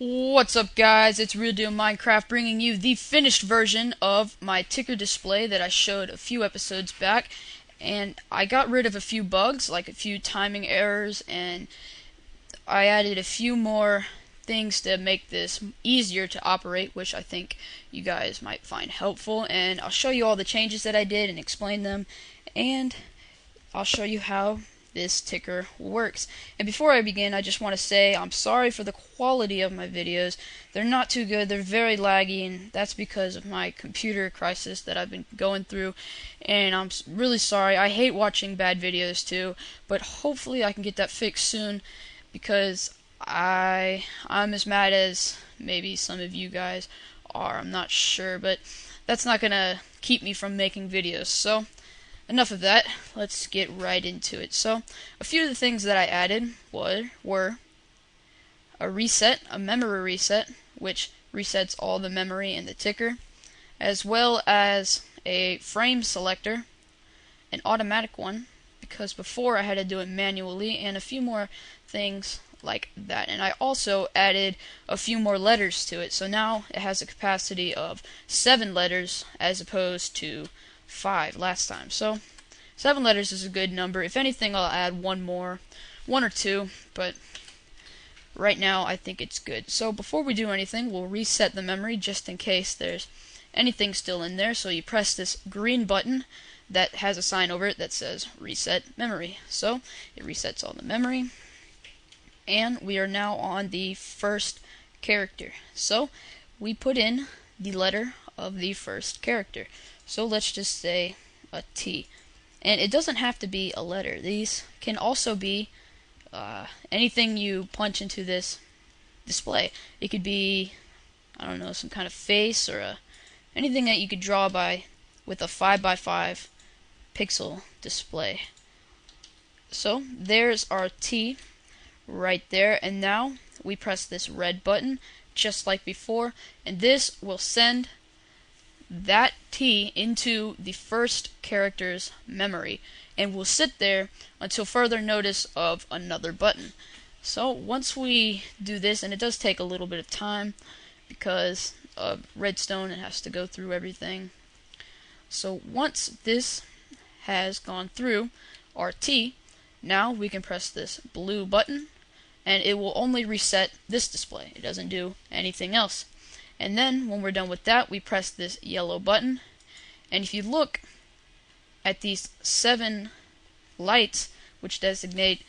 What's up, guys? It's RealDealMinecraft bringing you the finished version of my ticker display that I showed a few episodes back. And I got rid of a few bugs, like a few timing errors, and I added a few more things to make this easier to operate, which I think you guys might find helpful. And I'll show you all the changes that I did and explain them, and I'll show you how this ticker works. And before I begin, I just want to say I'm sorry for the quality of my videos. They're not too good, they're very laggy, and that's because of my computer crisis that I've been going through, and I'm really sorry. I hate watching bad videos too, but hopefully I can get that fixed soon, because I'm as mad as maybe some of you guys are. I'm not sure, but that's not gonna keep me from making videos. So enough of that, let's get right into it. So, a few of the things that I added were a reset, a memory reset, which resets all the memory in the ticker, as well as a frame selector, an automatic one, because before I had to do it manually, and a few more things like that. And I also added a few more letters to it, so now it has a capacity of 7 letters as opposed to 5 last time. So 7 letters is a good number. If anything, I'll add one more, 1 or 2, but right now I think it's good. So before we do anything, we'll reset the memory just in case there's anything still in there. So you press this green button that has a sign over it that says reset memory. So it resets all the memory, and we are now on the first character. So we put in the letter of the first character. So let's just say a T. And it doesn't have to be a letter. These can also be anything you punch into this display. It could be, I don't know, some kind of face or anything that you could draw by with a 5x5 pixel display. So there's our T right there, and now we press this red button just like before, and this will send that T into the first character's memory and will sit there until further notice of another button. So once we do this, and it does take a little bit of time because of redstone, it has to go through everything. So once this has gone through our T, now we can press this blue button and it will only reset this display. It doesn't do anything else. And then when we're done with that, we press this yellow button, and if you look at these 7 lights which designate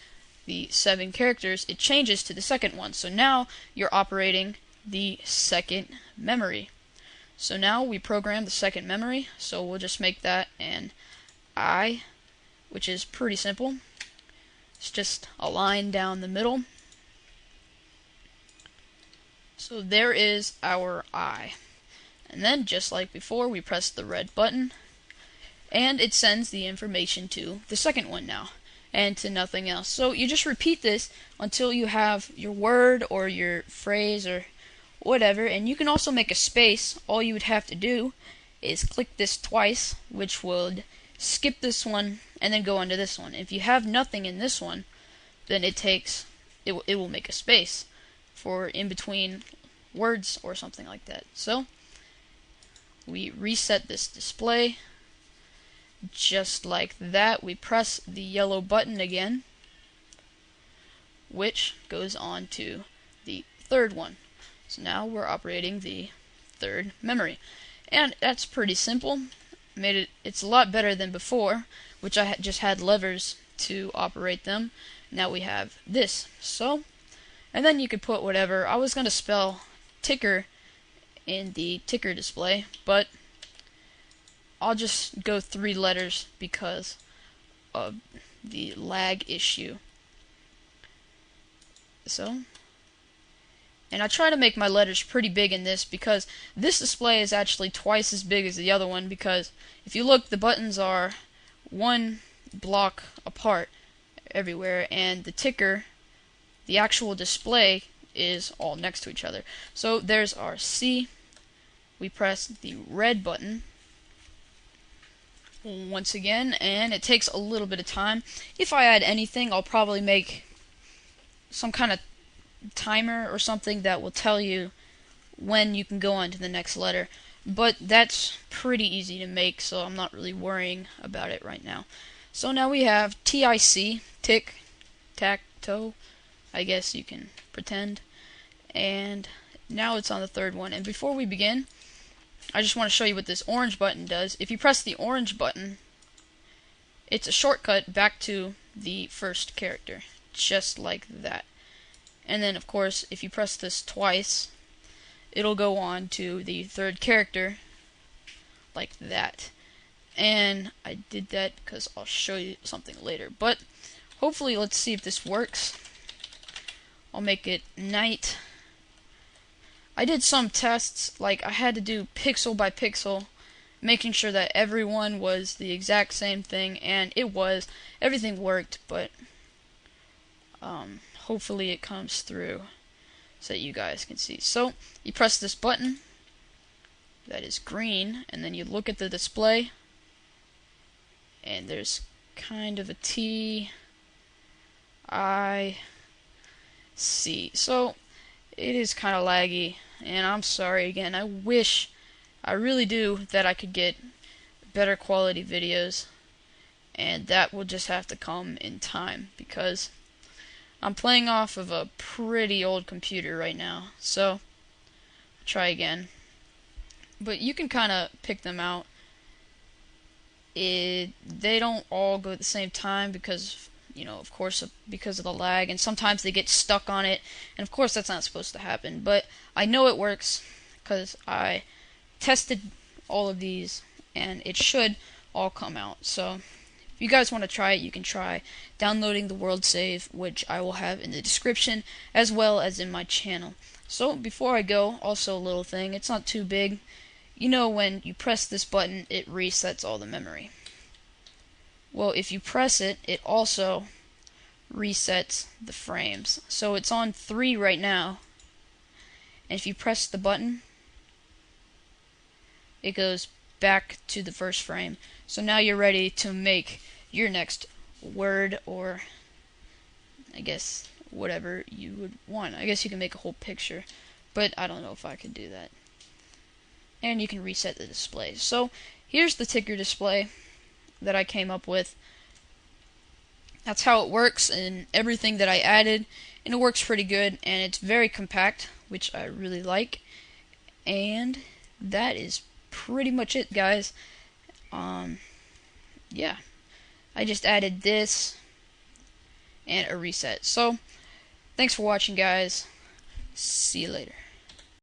the 7 characters, it changes to the second one. So now you're operating the second memory. So now we program the second memory, so we'll just make that an I, which is pretty simple. It's just a line down the middle. So there is our I. And then, just like before, we press the red button, and it sends the information to the second one now, and to nothing else. So you just repeat this until you have your word or your phrase or whatever, and you can also make a space. All you would have to do is click this twice, which would skip this one and then go into this one. If you have nothing in this one, then it will make a space for in between words or something like that. So we reset this display just like that. We press the yellow button again, which goes on to the third one. So now we're operating the third memory, and that's pretty simple. It's a lot better than before, which I just had levers to operate them. Now we have this. So, and then you could put whatever. I was going to spell ticker in the ticker display, but I'll just go 3 letters because of the lag issue. So, and I try to make my letters pretty big in this because this display is actually twice as big as the other one, because if you look, the buttons are 1 block apart everywhere, and the ticker, the actual display, is all next to each other. So there's our C. We press the red button once again, and it takes a little bit of time. If I add anything, I'll probably make some kind of timer or something that will tell you when you can go on to the next letter. But that's pretty easy to make, so I'm not really worrying about it right now. So now we have TIC, tic, tac, toe, I guess you can pretend. And now it's on the third one. And before we begin, I just want to show you what this orange button does. If you press the orange button, it's a shortcut back to the first character, just like that. And then, of course, if you press this twice, it'll go on to the third character, like that. And I did that because I'll show you something later. But hopefully, let's see if this works. I'll make it night. I did some tests, like I had to do pixel by pixel, making sure that everyone was the exact same thing, and it was. Everything worked, but hopefully it comes through so that you guys can see. So you press this button that is green, and then you look at the display, and there's kind of a T, I, C. So it is kind of laggy, and I'm sorry again. I really do, that I could get better quality videos, and that will just have to come in time, because I'm playing off of a pretty old computer right now. So I'll try again. But you can kind of pick them out. They don't all go at the same time because, of course, because of the lag, and sometimes they get stuck on it, and of course that's not supposed to happen. But I know it works because I tested all of these, and it should all come out. So if you guys want to try it, you can try downloading the world save, which I will have in the description as well as in my channel. So before I go, also a little thing, it's not too big. When you press this button, it resets all the memory. Well, if you press it, it also resets the frames. So it's on 3 right now, and if you press the button, it goes back to the first frame. So now you're ready to make your next word, or I guess whatever you would want. I guess you can make a whole picture, but I don't know if I could do that. And you can reset the display. So here's the ticker display that I came up with. That's how it works, and everything that I added, and it works pretty good, and it's very compact, which I really like. And that is pretty much it, guys. Yeah, I just added this and a reset. So thanks for watching, guys. See you later.